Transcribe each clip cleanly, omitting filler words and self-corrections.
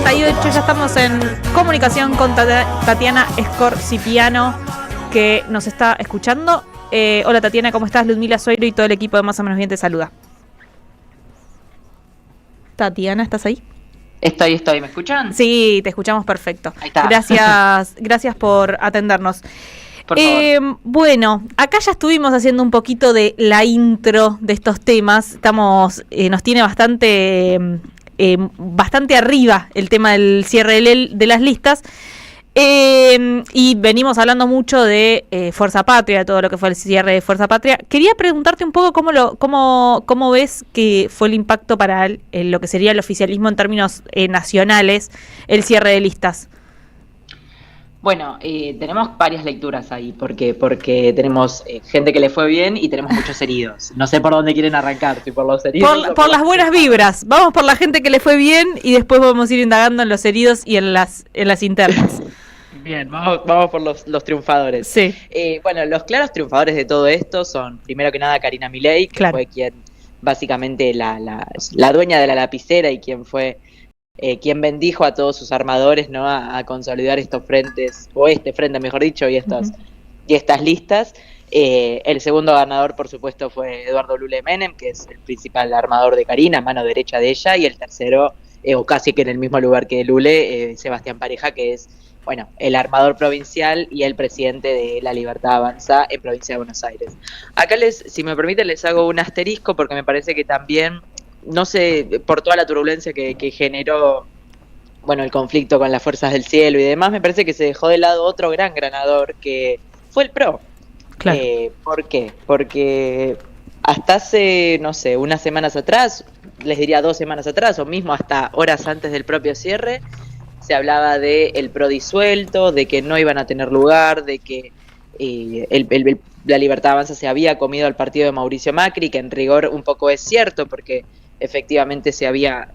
11:38, ya estamos en comunicación con Tatiana Escorcipiano, que nos está escuchando. Hola Tatiana, ¿cómo estás? Ludmila Sueiro y todo el equipo de Más o Menos Bien te saluda. Tatiana, ¿estás ahí? Estoy. ¿Me escuchan? Sí, te escuchamos perfecto. Ahí está. Gracias por atendernos. Por favor. Bueno, acá ya estuvimos haciendo un poquito de la intro de estos temas. Nos tiene bastante arriba el tema del cierre de las listas. Y venimos hablando mucho de Fuerza Patria, todo lo que fue el cierre de Fuerza Patria. Quería preguntarte un poco cómo ves que fue el impacto para lo que sería el oficialismo en términos nacionales, el cierre de listas. Bueno, tenemos varias lecturas ahí, porque tenemos gente que le fue bien y tenemos muchos heridos. No sé por dónde quieren arrancar, si por los heridos. Por las buenas vibras. Vamos por la gente que le fue bien y después vamos a ir indagando en los heridos y en las internas. Bien, vamos por los triunfadores. Sí. Bueno, los claros triunfadores de todo esto son, primero que nada, Karina Milei, que fue quien, básicamente, la dueña de la lapicera y quien fue quien bendijo a todos sus armadores, ¿no? A consolidar estos frentes, o este frente, mejor dicho, y estas listas. El segundo ganador, por supuesto, fue Eduardo Lule Menem, que es el principal armador de Karina, mano derecha de ella, y el tercero, o casi que en el mismo lugar que Lule, Sebastián Pareja, que es, bueno, el armador provincial y el presidente de La Libertad Avanza en provincia de Buenos Aires. Acá si me permiten, les hago un asterisco porque me parece que también, no sé, por toda la turbulencia que generó, bueno, el conflicto con las fuerzas del cielo y demás, me parece que se dejó de lado otro gran ganador que fue el PRO. Claro. ¿Por qué? Porque hasta hace, no sé, unas semanas atrás, les diría 2 semanas atrás, o mismo hasta horas antes del propio cierre, se hablaba de el PRO disuelto, de que no iban a tener lugar, de que La Libertad Avanza se había comido al partido de Mauricio Macri, que en rigor un poco es cierto, porque efectivamente se había,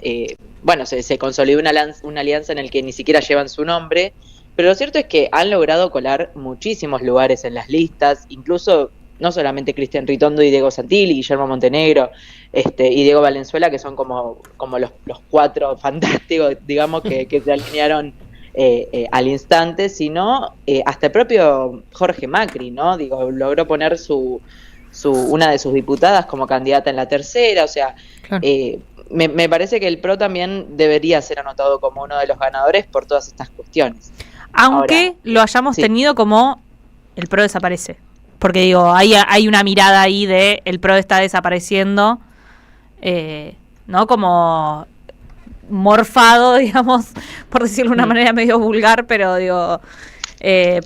se consolidó una alianza en el que ni siquiera llevan su nombre, pero lo cierto es que han logrado colar muchísimos lugares en las listas, incluso no solamente Cristian Ritondo y Diego Santilli, Guillermo Montenegro y Diego Valenzuela, que son como los 4 fantásticos, digamos, que se alinearon al instante, sino hasta el propio Jorge Macri, ¿no? Logró poner una de sus diputadas como candidata en la tercera, o sea, claro. Me parece que el PRO también debería ser anotado como uno de los ganadores por todas estas cuestiones. Aunque ahora, lo hayamos tenido como el PRO desaparece. Porque hay una mirada ahí de el PRO está desapareciendo, ¿no? Como morfado, digamos, por decirlo de una manera medio vulgar, pero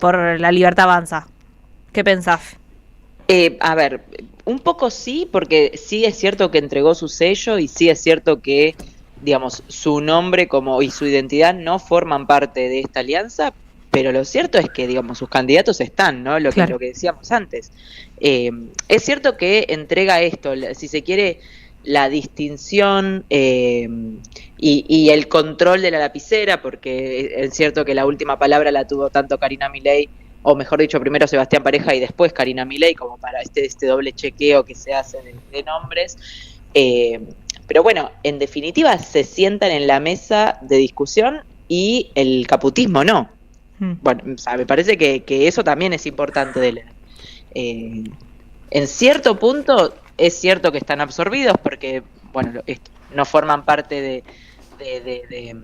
por La Libertad Avanza. ¿Qué pensás? A ver, un poco sí, porque sí es cierto que entregó su sello y sí es cierto que, digamos, su nombre y su identidad no forman parte de esta alianza, pero lo cierto es que, digamos, sus candidatos están, ¿no? Lo que decíamos antes. Es cierto que entrega esto, si se quiere, la distinción y el control de la lapicera, porque es cierto que la última palabra la tuvo tanto Karina Milei, o mejor dicho, primero Sebastián Pareja y después Karina Milei, como para este doble chequeo que se hace de nombres. Pero bueno, en definitiva se sientan en la mesa de discusión y el caputismo no. Bueno, o sea, me parece que eso también es importante de leer. En cierto punto es cierto que están absorbidos porque, bueno, no forman parte de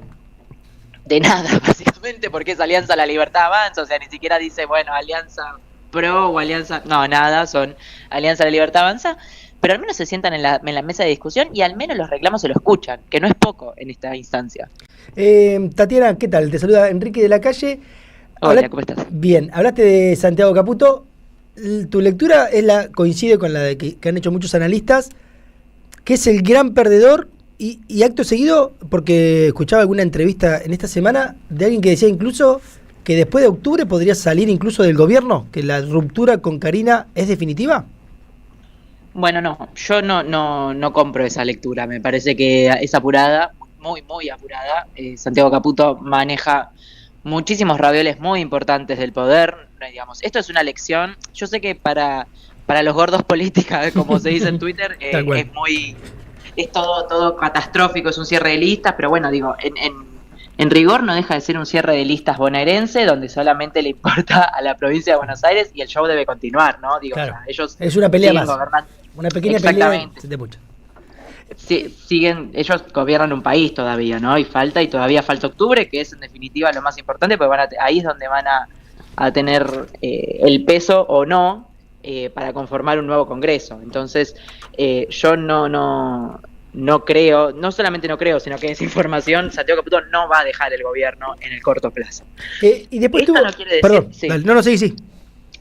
nada, básicamente, porque es Alianza La Libertad Avanza, o sea, ni siquiera dice, bueno, Alianza Pro o Alianza, no, nada, son Alianza La Libertad Avanza, pero al menos se sientan en la mesa de discusión y al menos los reclamos se lo escuchan, que no es poco en esta instancia. Tatiana, ¿qué tal? Te saluda Enrique de la Calle. Hola, ¿cómo estás? Bien, hablaste de Santiago Caputo. Tu lectura coincide con la de que han hecho muchos analistas, que es el gran perdedor y acto seguido, porque escuchaba alguna entrevista en esta semana de alguien que decía incluso que después de octubre podría salir incluso del gobierno, que la ruptura con Karina es definitiva. Bueno, no, yo no compro esa lectura, me parece que es apurada, muy, muy apurada. Santiago Caputo maneja muchísimos ravioles muy importantes del poder, digamos. Esto es una lección, yo sé que para los gordos política, como se dice en Twitter, es todo catastrófico, es un cierre de listas, pero bueno, digo, en rigor no deja de ser un cierre de listas bonaerense donde solamente le importa a la provincia de Buenos Aires y el show debe continuar, ¿no? Digo, claro. O sea, ellos es una pelea más. gobernando. Una pequeña Exactamente. pelea de mucho. Sí, ellos gobiernan un país todavía, ¿no? Y todavía falta octubre, que es en definitiva lo más importante, porque ahí es donde van a tener el peso o no para conformar un nuevo Congreso. Entonces, yo no creo, no solamente no creo, sino que esa información, Santiago Caputo no va a dejar el gobierno en el corto plazo. Y después Esto tuvo... no quiere decir, Perdón, sí. dale, no, sí.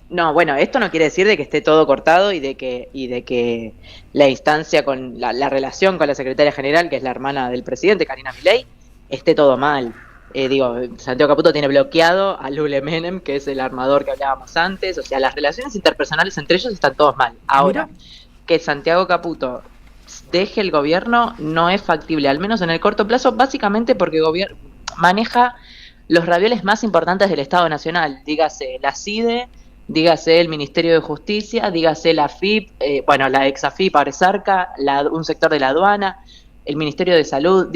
No, bueno, esto no quiere decir de que esté todo cortado y de que la instancia con la relación con la secretaria general, que es la hermana del presidente, Karina Milei, esté todo mal. Santiago Caputo tiene bloqueado a Lule Menem, que es el armador que hablábamos antes. O sea, las relaciones interpersonales entre ellos están todos mal. Ahora, que Santiago Caputo deje el gobierno no es factible, al menos en el corto plazo, básicamente porque maneja los ravioles más importantes del Estado Nacional. Dígase la CIDE, dígase el Ministerio de Justicia, dígase la AFIP, la ex AFIP, ahora es Arca, un sector de la aduana, el Ministerio de Salud,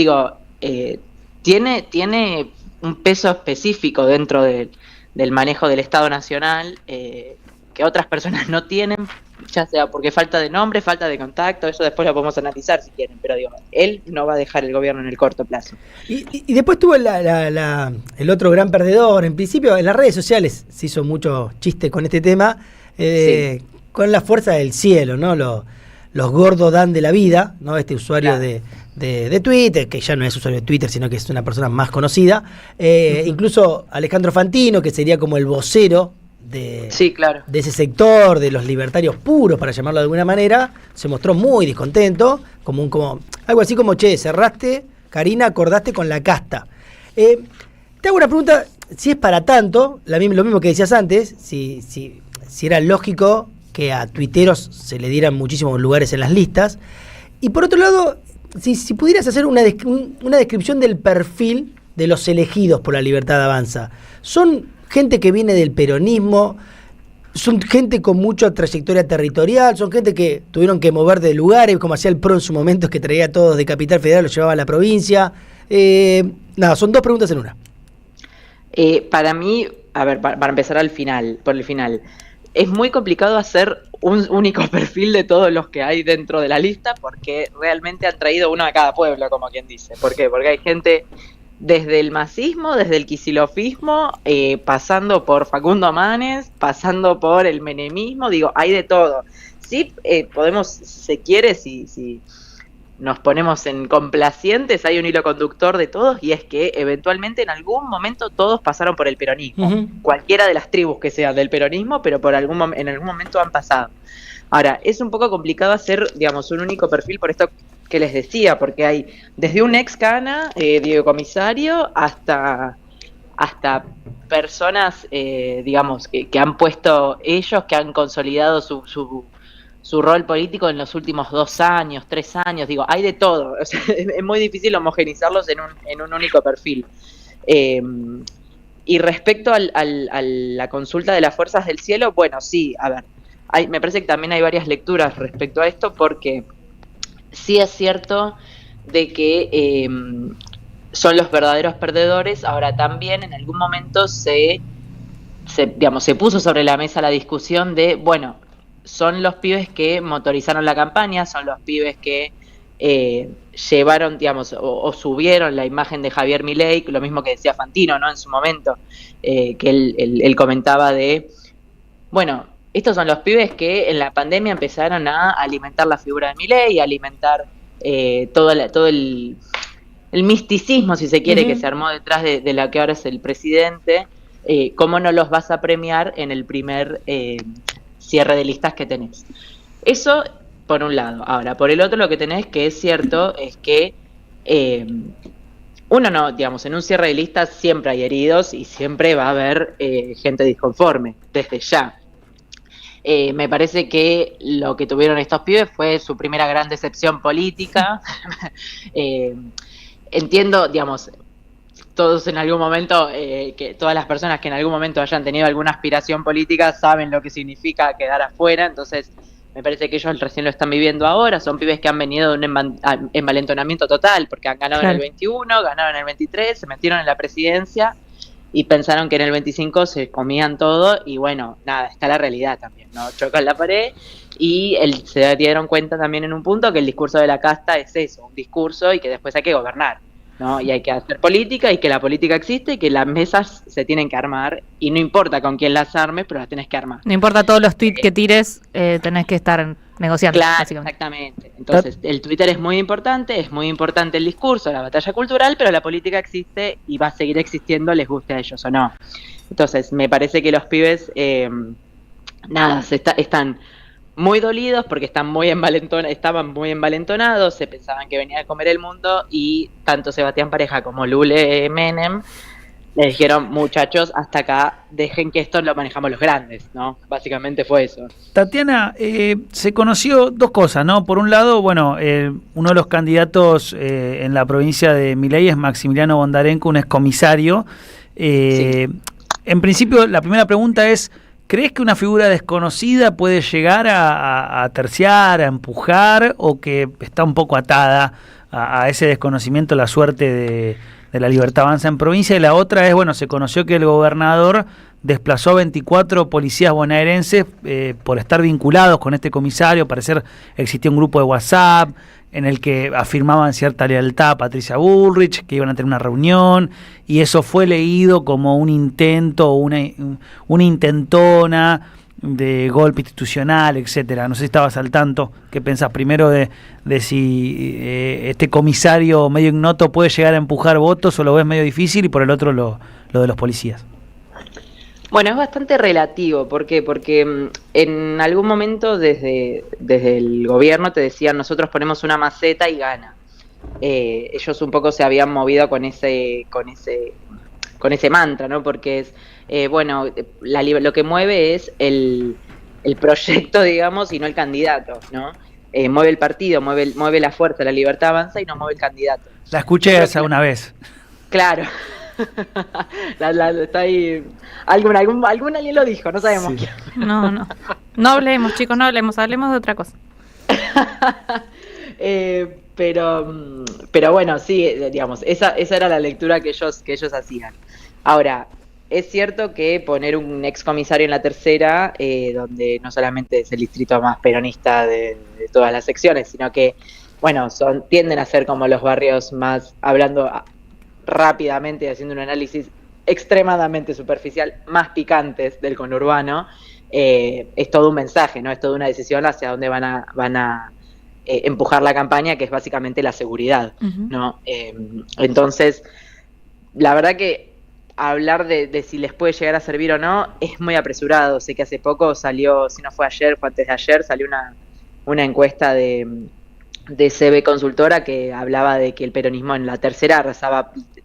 tiene un peso específico dentro del manejo del Estado Nacional que otras personas no tienen, ya sea porque falta de nombre, falta de contacto, eso después lo podemos analizar si quieren, pero él no va a dejar el gobierno en el corto plazo. Y después tuvo el otro gran perdedor, en principio en las redes sociales se hizo mucho chiste con este tema, Sí. con la fuerza del cielo, ¿no? Los gordos dan de la vida, ¿no? Este usuario Claro. de Twitter, que ya no es usuario de Twitter, sino que es una persona más conocida, incluso Alejandro Fantino, que sería como el vocero Sí, claro. de ese sector, de los libertarios puros, para llamarlo de alguna manera, se mostró muy descontento, como algo así como, cerraste, Karina, acordaste con la casta. Te hago una pregunta, si es para tanto, lo mismo que decías antes, si era lógico que a tuiteros se le dieran muchísimos lugares en las listas, y por otro lado, si pudieras hacer una descripción del perfil de los elegidos por La Libertad Avanza, ¿son gente que viene del peronismo, son gente con mucha trayectoria territorial, son gente que tuvieron que mover de lugares, como hacía el PRO en su momento, que traía a todos de Capital Federal, los llevaba a la provincia? Son dos preguntas en una. Para mí, a ver, para empezar por el final, es muy complicado hacer un único perfil de todos los que hay dentro de la lista, porque realmente han traído uno a cada pueblo, como quien dice. ¿Por qué? Porque hay gente desde el masismo, desde el quisilofismo, pasando por Facundo Manes, pasando por el menemismo, hay de todo. Sí, podemos, si se quiere, si nos ponemos en complacientes, hay un hilo conductor de todos, y es que eventualmente en algún momento todos pasaron por el peronismo. Uh-huh. Cualquiera de las tribus que sean del peronismo, pero en algún momento han pasado. Ahora, es un poco complicado hacer, un único perfil por esto que les decía, porque hay desde un ex cana, Diego Comisario, hasta personas, que han puesto ellos, que han consolidado su rol político en los últimos 2 años, 3 años, hay de todo. O sea, es muy difícil homogenizarlos en un único perfil. Y respecto a la consulta de las fuerzas del cielo, bueno, sí, a ver, me parece que también hay varias lecturas respecto a esto, porque sí es cierto de que son los verdaderos perdedores. Ahora también en algún momento se puso sobre la mesa la discusión de, bueno, son los pibes que motorizaron la campaña, son los pibes que llevaron, o subieron la imagen de Javier Milei, lo mismo que decía Fantino, ¿no? En su momento, que él comentaba de, bueno, estos son los pibes que en la pandemia empezaron a alimentar la figura de Milei, a alimentar todo el misticismo, si se quiere, uh-huh, que se armó detrás de la que ahora es el presidente. ¿Cómo no los vas a premiar en el primer cierre de listas que tenés? Eso por un lado. Ahora, por el otro, lo que tenés, que es cierto, es que uno no, en un cierre de listas siempre hay heridos y siempre va a haber gente disconforme, desde ya. Me parece que lo que tuvieron estos pibes fue su primera gran decepción política. Entiendo, todos en algún momento, que todas las personas que en algún momento hayan tenido alguna aspiración política saben lo que significa quedar afuera, entonces Me parece que ellos recién lo están viviendo ahora, son pibes que han venido de un envalentonamiento total, porque han ganado en el 21, ganaron en el 23, se metieron en la presidencia y pensaron que en el 25 se comían todo y bueno, nada, está la realidad también, ¿no? Chocan la pared y se dieron cuenta también en un punto que el discurso de la casta es eso, un discurso y que después hay que gobernar, ¿no? Y hay que hacer política y que la política existe y que las mesas se tienen que armar y no importa con quién las armes, pero las tenés que armar. No importa todos los tweets que tires, tenés que estar negociando. Claro, exactamente. Entonces, el Twitter es muy importante el discurso, la batalla cultural, pero la política existe y va a seguir existiendo, les guste a ellos o no. Entonces, me parece que los pibes, están muy dolidos porque estaban muy envalentonados, se pensaban que venía a comer el mundo y tanto Sebastián Pareja como Lule Menem le dijeron, muchachos, hasta acá, dejen que esto lo manejamos los grandes, ¿no? Básicamente fue eso. Tatiana, se conoció dos cosas, ¿no? Por un lado, bueno, uno de los candidatos en la provincia de Milei es Maximiliano Bondarenko, un excomisario. Sí. En principio, la primera pregunta es, ¿crees que una figura desconocida puede llegar a terciar, a empujar, o que está un poco atada a ese desconocimiento la suerte de la Libertad Avanza en provincia? Y la otra es, bueno, se conoció que el gobernador desplazó 24 policías bonaerenses por estar vinculados con este comisario. Parecer existía un grupo de WhatsApp en el que afirmaban cierta lealtad a Patricia Bullrich, que iban a tener una reunión, y eso fue leído como un intento, una intentona de golpe institucional, etcétera. No sé si estabas al tanto. ¿Qué pensás primero de si este comisario medio ignoto puede llegar a empujar votos o lo ves medio difícil, y por el otro lo de los policías? Bueno, es bastante relativo. ¿Por qué? Porque en algún momento desde el gobierno te decían, nosotros ponemos una maceta y gana. Ellos un poco se habían movido con ese mantra, ¿no? Porque es, lo que mueve es el proyecto, digamos, y no el candidato, ¿no? Mueve el partido, mueve la fuerza, la Libertad Avanza, y no mueve el candidato. La escuché esa una vez. Claro. Está ahí. Algún alguien lo dijo, no sabemos quién. No hablemos, chicos, hablemos de otra cosa. Pero bueno, sí, digamos, esa era la lectura que ellos hacían. Ahora, es cierto que poner un excomisario en la tercera, donde no solamente es el distrito más peronista de todas las secciones, sino que, bueno, tienden a ser como los barrios más, hablando rápidamente y haciendo un análisis extremadamente superficial, más picantes del conurbano, es todo un mensaje, ¿no? Es toda una decisión hacia dónde van a empujar la campaña, que es básicamente la seguridad, ¿no? Entonces, la verdad que hablar de si les puede llegar a servir o no es muy apresurado. Sé que hace poco salió, si no fue ayer, fue antes de ayer, salió una encuesta de CB Consultora que hablaba de que el peronismo en la tercera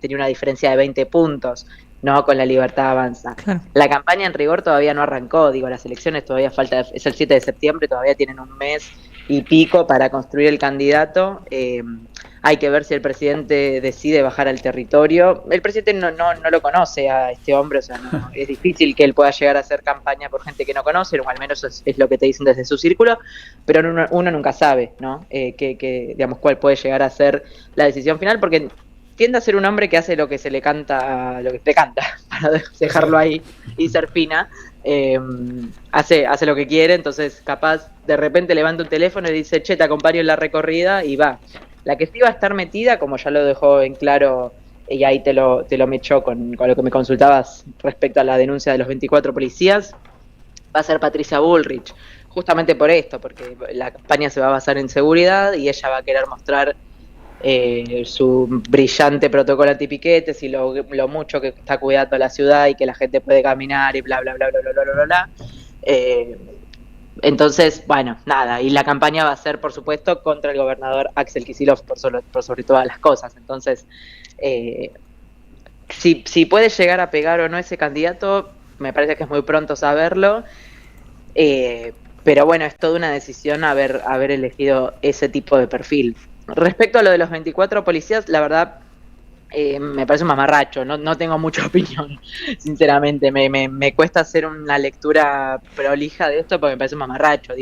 tenía una diferencia de 20 puntos, ¿no? Con la Libertad Avanza. Claro. La campaña en rigor todavía no arrancó, las elecciones todavía falta, es el 7 de septiembre, todavía tienen un mes y pico para construir el candidato. Hay que ver si el presidente decide bajar al territorio. El presidente no lo conoce a este hombre, o sea, es difícil que él pueda llegar a hacer campaña por gente que no conoce, o al menos es lo que te dicen desde su círculo, pero uno nunca sabe, ¿no? Digamos, cuál puede llegar a ser la decisión final, porque tiende a ser un hombre que hace lo que se le canta, para dejarlo ahí y ser fina. Hace lo que quiere, entonces capaz de repente levanta un teléfono y dice, che, te acompaño en la recorrida, y va. La que sí va a estar metida, como ya lo dejó en claro, y ahí te lo mechó con lo que me consultabas respecto a la denuncia de los 24 policías, va a ser Patricia Bullrich, justamente por esto, porque la campaña se va a basar en seguridad y ella va a querer mostrar su brillante protocolo antipiquetes y lo mucho que está cuidando la ciudad y que la gente puede caminar y bla, bla, bla, bla, bla, bla, bla, bla. Entonces, bueno, nada, y la campaña va a ser, por supuesto, contra el gobernador Axel Kicillof por sobre todas las cosas. Entonces, si puede llegar a pegar o no ese candidato, me parece que es muy pronto saberlo, pero bueno, es toda una decisión haber elegido ese tipo de perfil. Respecto a lo de los 24 policías, la verdad, me parece un mamarracho, no tengo mucha opinión, sinceramente, me cuesta hacer una lectura prolija de esto porque me parece un mamarracho,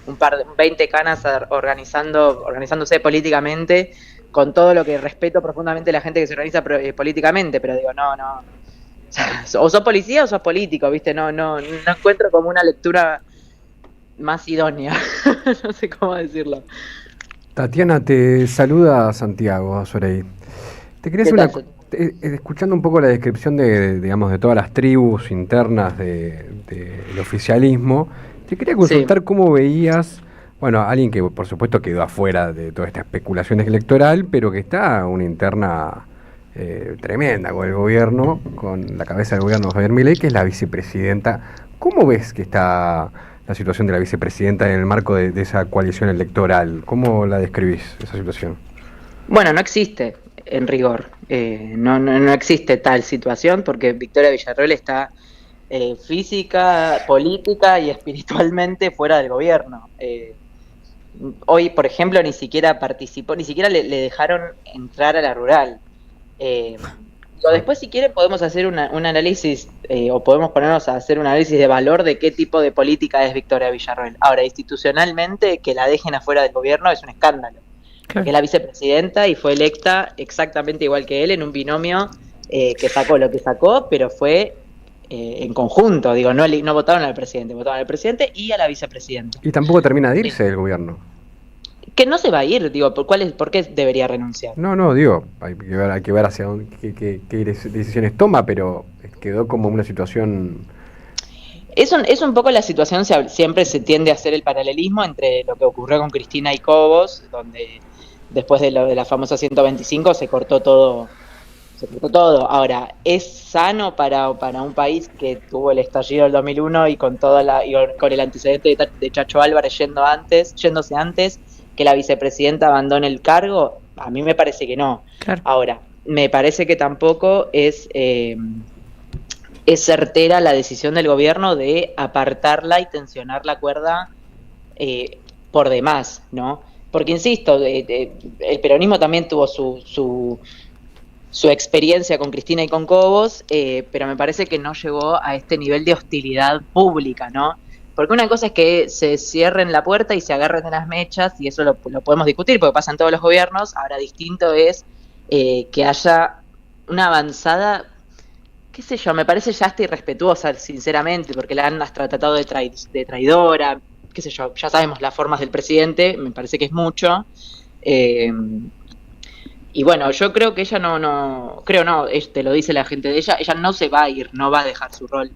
un par de 20 canas organizándose políticamente, con todo lo que respeto profundamente a la gente que se organiza políticamente, pero digo, no. O sos policía o sos político, ¿viste? No encuentro como una lectura más idónea. No sé cómo decirlo. Tatiana, te saluda Santiago Azoray. Te quería hacer escuchando un poco la descripción de todas las tribus internas del oficialismo, te quería consultar cómo veías, alguien que por supuesto quedó afuera de toda esta especulación electoral, pero que está una interna tremenda con el gobierno, con la cabeza del gobierno Javier Milei, que es la vicepresidenta. ¿Cómo ves que está la situación de la vicepresidenta en el marco de esa coalición electoral? ¿Cómo la describís, esa situación? Bueno, no existe, en rigor. No existe tal situación, porque Victoria Villarroel está física, política y espiritualmente fuera del gobierno. Hoy, por ejemplo, ni siquiera participó, ni siquiera le dejaron entrar a la rural. Después, si quieren, podemos hacer un análisis, o podemos ponernos a hacer un análisis de valor de qué tipo de política es Victoria Villarroel. Ahora, institucionalmente, que la dejen afuera del gobierno es un escándalo. Claro. Que es la vicepresidenta y fue electa exactamente igual que él en un binomio que sacó lo que sacó, pero fue en conjunto. Digo, no votaron al presidente, votaron al presidente y a la vicepresidenta. Y tampoco termina de irse del gobierno. Que no se va a ir, digo, ¿por qué debería renunciar? No, digo, hay que ver hacia dónde, qué decisiones toma, pero quedó como una situación... Es un poco la situación, siempre se tiende a hacer el paralelismo entre lo que ocurrió con Cristina y Cobos, donde después de la famosa 125 se cortó todo. Ahora, ¿es sano para un país que tuvo el estallido del 2001 y con el antecedente de Chacho Álvarez yéndose antes, que la vicepresidenta abandone el cargo? A mí me parece que no. Claro. Ahora, me parece que tampoco es certera la decisión del gobierno de apartarla y tensionar la cuerda por demás, ¿no? Porque, insisto, el peronismo también tuvo su experiencia con Cristina y con Cobos, pero me parece que no llegó a este nivel de hostilidad pública, ¿no? Porque una cosa es que se cierren la puerta y se agarren de las mechas, y eso lo podemos discutir porque pasa en todos los gobiernos. Ahora, distinto es que haya una avanzada, qué sé yo, me parece ya hasta irrespetuosa, sinceramente, porque la han hasta tratado de traidora, qué sé yo, ya sabemos las formas del presidente, me parece que es mucho. Y bueno, yo creo que ella no, lo dice la gente de ella no se va a ir, no va a dejar su rol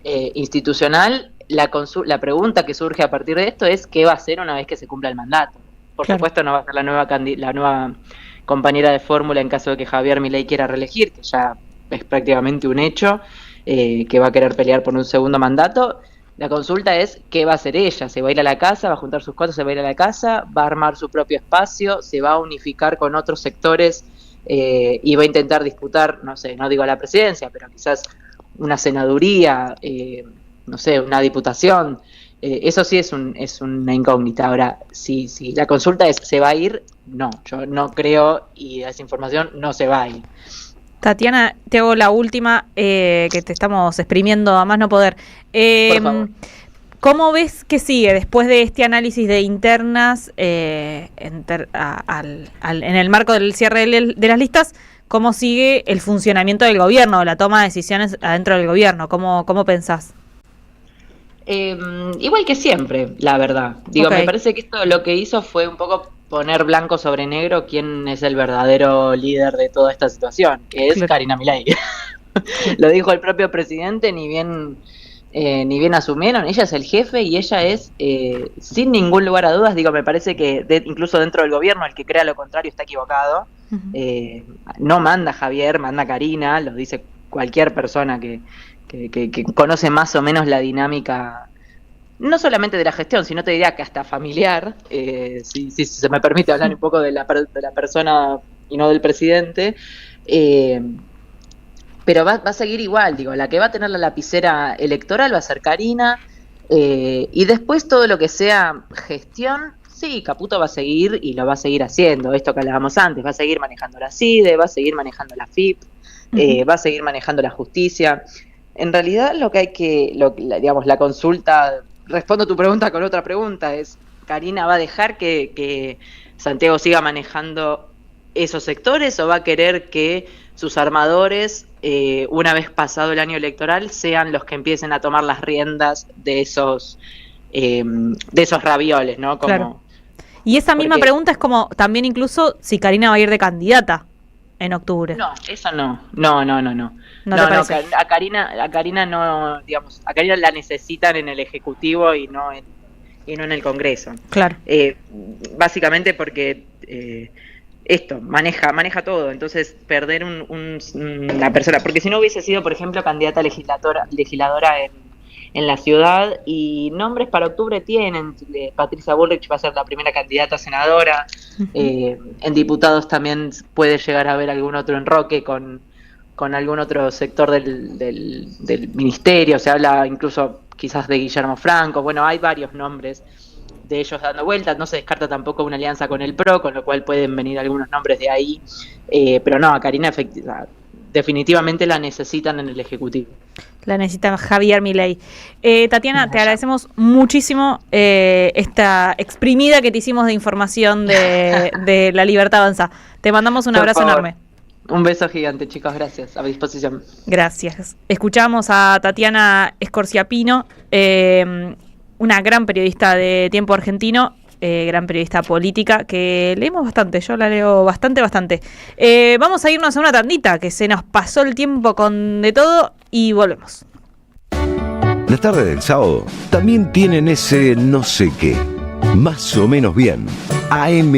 institucional. La pregunta que surge a partir de esto es ¿qué va a hacer una vez que se cumpla el mandato? Por supuesto no va a ser la nueva compañera de fórmula en caso de que Javier Milei quiera reelegir, que ya es prácticamente un hecho, que va a querer pelear por un segundo mandato. La consulta es ¿qué va a hacer ella? ¿Se va a ir a la casa? ¿Va a juntar sus cosas? ¿Se va a ir a la casa? ¿Va a armar su propio espacio? ¿Se va a unificar con otros sectores? Y va a intentar disputar, no sé, no digo la presidencia, pero quizás una senaduría, no sé, una diputación. Eso sí es una incógnita. Ahora, si la consulta es ¿se va a ir? No, yo no creo, y esa información no se va a ir. Tatiana, te hago la última, que te estamos exprimiendo a más no poder. Por favor. ¿Cómo ves que sigue después de este análisis de internas en el marco del cierre de las listas? ¿Cómo sigue el funcionamiento del gobierno, la toma de decisiones adentro del gobierno? ¿Cómo pensás? Igual que siempre, la verdad. Digo, Me parece que esto lo que hizo fue un poco poner blanco sobre negro quién es el verdadero líder de toda esta situación, que es Karina Milei. Lo dijo el propio presidente, ni bien asumieron, ella es el jefe y ella es, sin ningún lugar a dudas, me parece que incluso dentro del gobierno el que crea lo contrario está equivocado. Uh-huh. No manda Javier, manda Karina, lo dice cualquier persona que conoce más o menos la dinámica, no solamente de la gestión, sino te diría que hasta familiar, si se me permite hablar un poco de la persona y no del presidente. Pero va a seguir igual, la que va a tener la lapicera electoral va a ser Karina, y después todo lo que sea gestión, sí, Caputo va a seguir y lo va a seguir haciendo, esto que hablábamos antes, va a seguir manejando la CIDE, va a seguir manejando la FIP, uh-huh. Va a seguir manejando la justicia. En realidad lo que hay la consulta, respondo tu pregunta con otra pregunta, es ¿Karina va a dejar que Santiago siga manejando esos sectores o va a querer que sus armadores, una vez pasado el año electoral, sean los que empiecen a tomar las riendas de esos ravioles, ¿no? Como, claro. Y esa misma pregunta es como también incluso si Karina va a ir de candidata en octubre. No, eso no. No, a Karina no, digamos, a Karina la necesitan en el Ejecutivo y no en el Congreso. Claro. Básicamente porque esto maneja todo, entonces perder una persona, porque si no hubiese sido, por ejemplo, candidata legisladora en la ciudad, y nombres para octubre tienen. Patricia Bullrich va a ser la primera candidata a senadora. En diputados también puede llegar a haber algún otro enroque con algún otro sector del ministerio. Se habla incluso quizás de Guillermo Franco. Bueno, hay varios nombres de ellos dando vueltas. No se descarta tampoco una alianza con el PRO, con lo cual pueden venir algunos nombres de ahí. Pero no, a Karina definitivamente la necesitan en el Ejecutivo. La necesita Javier Milei. Tatiana, te agradecemos muchísimo esta exprimida que te hicimos de información de La Libertad Avanza. Te mandamos un abrazo enorme. Un beso gigante, chicos, gracias, a disposición. Gracias. Escuchamos a Tatiana Scorciapino, una gran periodista de Tiempo Argentino, gran periodista política, que leemos bastante, yo la leo bastante. Vamos a irnos a una tandita, que se nos pasó el tiempo con de todo, y volvemos. Las tardes del sábado también tienen ese no sé qué, más o menos bien, AM